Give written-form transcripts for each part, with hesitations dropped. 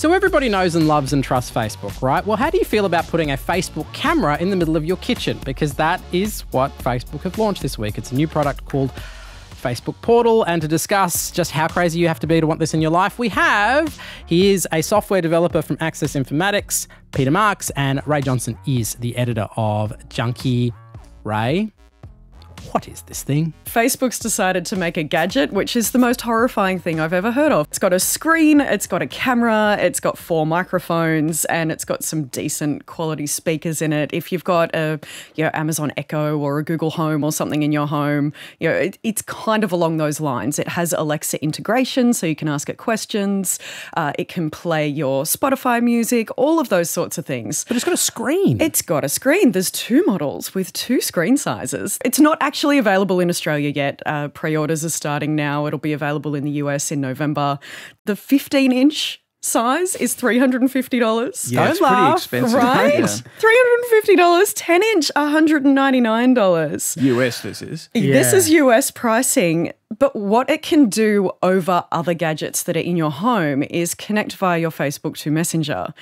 So everybody knows and loves and trusts Facebook, right? Well, how do you feel about putting a Facebook camera in the middle of your kitchen? Because that is what Facebook have launched this week. It's a new product called Facebook Portal. And to discuss just how crazy you have to be to want this in your life, he is a software developer from Access Informatics, Peter Marks, and Ray Johnson is the editor of Junkee. Ray, what is this thing? Facebook's decided to make a gadget, which is the most horrifying thing I've ever heard of. It's got a screen, it's got a camera, it's got 4 microphones, and it's got some decent quality speakers in it. If you've got a Amazon Echo or a Google Home or something in your home, it's kind of along those lines. It has Alexa integration, so you can ask it questions. It can play your Spotify music, all of those sorts of things. But it's got a screen. It's got a screen. There's 2 models with 2 screen sizes. It's not actually available in Australia yet. Pre-orders are starting now. It'll be available in the US in November. The 15-inch size is $350. Yeah, it's pretty expensive. Right? Yeah. $350. 10-inch, $199. US this is. This is US pricing. But what it can do over other gadgets that are in your home is connect via your Facebook to Messenger,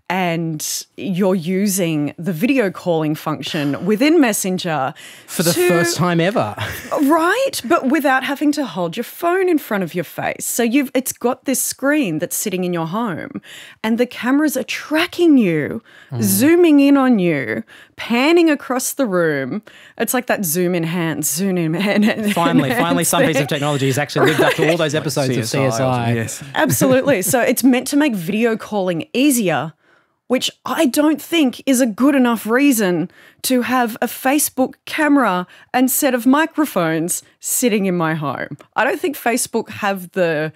and you're using the video calling function within Messenger for the first time ever. Right, but without having to hold your phone in front of your face. So it's got this screen that's sitting in your home, and the cameras are tracking you, zooming in on you, panning across the room. It's like that zoom in hand, zoom in hand. Finally, some piece of technology has actually lived up to all those episodes of CSI. Yes. Absolutely. So it's meant to make video calling easier, which I don't think is a good enough reason to have a Facebook camera and set of microphones sitting in my home. I don't think Facebook have the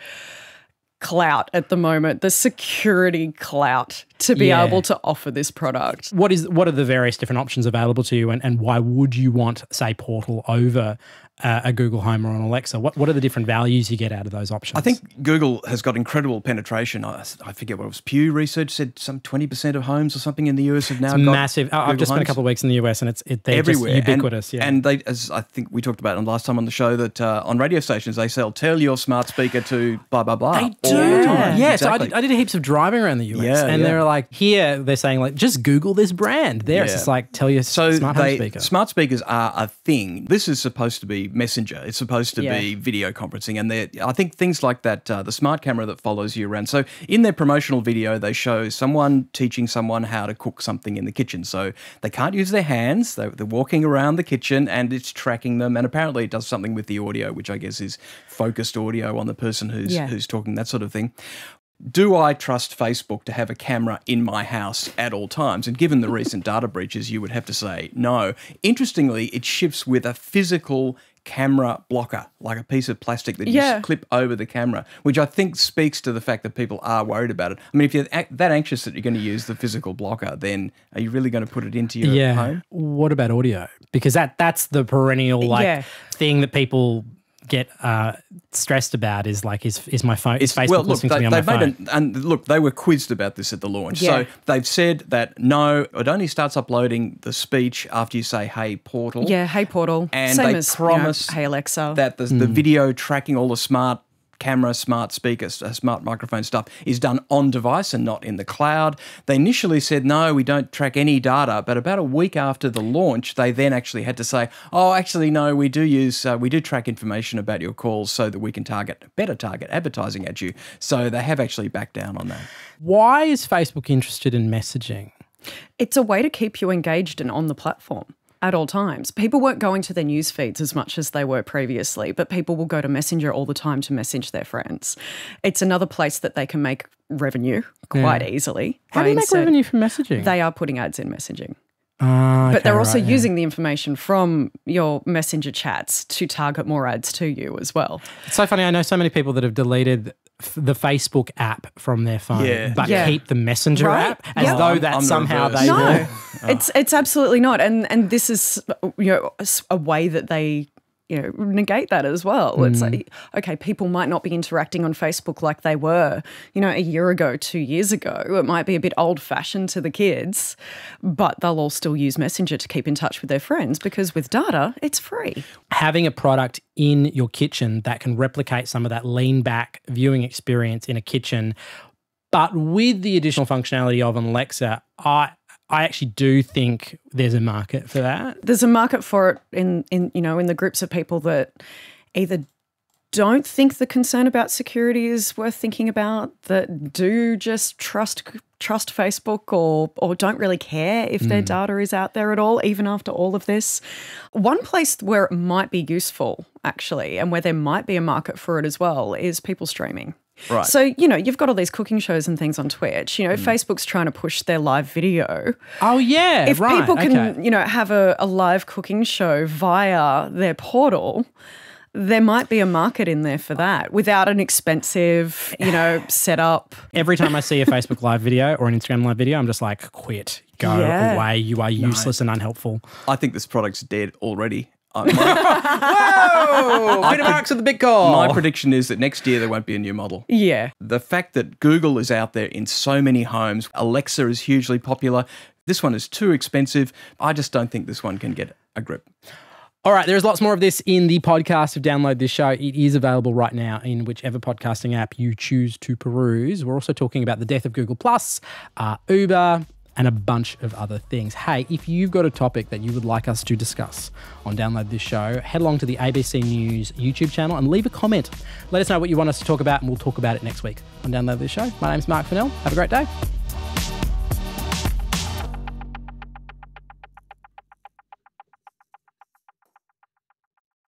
clout at the moment, the security clout to be able to offer this product. What are the various different options available to you, and why would you want, say, Portal over a Google Home or an Alexa? What are the different values you get out of those options? I think Google has got incredible penetration. I forget what it was. Pew Research said some 20% of homes or something in the US have now got massive. I've just spent a couple of weeks in the US, and they're everywhere, just ubiquitous. And they, as I think we talked about last time on the show, that on radio stations they sell "Tell your smart speaker to blah blah blah." They do. All the time. Yeah, exactly. so I did heaps of driving around the US, and they're like, here they're saying like, just Google this brand. There, it's just like, tell your smart home speaker. Smart speakers are a thing. This is supposed to be Messenger. It's supposed to be video conferencing, and I think things like that, the smart camera that follows you around. So in their promotional video, they show someone teaching someone how to cook something in the kitchen. So they can't use their hands. They're walking around the kitchen, and it's tracking them. And apparently, it does something with the audio, which I guess is focused audio on the person who's talking, that sort of thing. Do I trust Facebook to have a camera in my house at all times? And given the recent data breaches, you would have to say no. Interestingly, it ships with a physical camera blocker, like a piece of plastic that you just clip over the camera, which I think speaks to the fact that people are worried about it. I mean, if you're that anxious that you're going to use the physical blocker, then are you really going to put it into your home? What about audio? Because that's the perennial thing that people get stressed about is like, is my phone, is Facebook listening to me on my phone? And look, they were quizzed about this at the launch. So they've said that no, it only starts uploading the speech after you say, "Hey, Portal." Yeah, "Hey, Portal." And Same they as, promise "Hey, Alexa." that the video tracking all the smart camera, smart speakers, smart microphone stuff is done on device and not in the cloud. They initially said, no, we don't track any data, but about a week after the launch, they then actually had to say, oh, actually, no, we do track information about your calls so that we can better target advertising at you. So they have actually backed down on that. Why is Facebook interested in messaging? It's a way to keep you engaged and on the platform at all times. People weren't going to their news feeds as much as they were previously, but people will go to Messenger all the time to message their friends. It's another place that they can make revenue quite easily. How do you make revenue from messaging? They are putting ads in messaging. But they're also using the information from your Messenger chats to target more ads to you as well. It's so funny. I know so many people that have deleted the Facebook app from their phone, but keep the Messenger app as though that somehow they will. It's absolutely not. And this is a way that they negate that as well. It's like, okay, people might not be interacting on Facebook like they were, a year ago, 2 years ago. It might be a bit old-fashioned to the kids, but they'll all still use Messenger to keep in touch with their friends because with data, it's free. Having a product in your kitchen that can replicate some of that lean-back viewing experience in a kitchen, But with the additional functionality of an Alexa, I actually do think there's a market for that. There's a market for it in the groups of people that either don't think the concern about security is worth thinking about, that do just trust Facebook or don't really care if their data is out there at all, even after all of this. One place where it might be useful, actually, and where there might be a market for it as well, is people streaming. Right. So, you've got all these cooking shows and things on Twitch. Facebook's trying to push their live video. Oh, yeah, if right. people can, have a live cooking show via their portal, there might be a market in there for that without an expensive, setup. Every time I see a Facebook live video or an Instagram live video, I'm just like, quit, go away. You are useless and unhelpful. I think this product's dead already. Whoa! Peter Marks with the big call. My prediction is that next year there won't be a new model. Yeah. The fact that Google is out there in so many homes, Alexa is hugely popular. This one is too expensive. I just don't think this one can get a grip. All right, there's lots more of this in the podcast of Download This Show. It is available right now in whichever podcasting app you choose to peruse. We're also talking about the death of Google+, Uber, and a bunch of other things. Hey, if you've got a topic that you would like us to discuss on Download This Show, head along to the ABC News YouTube channel and leave a comment. Let us know what you want us to talk about, and we'll talk about it next week on Download This Show. My name's Mark Fennell. Have a great day.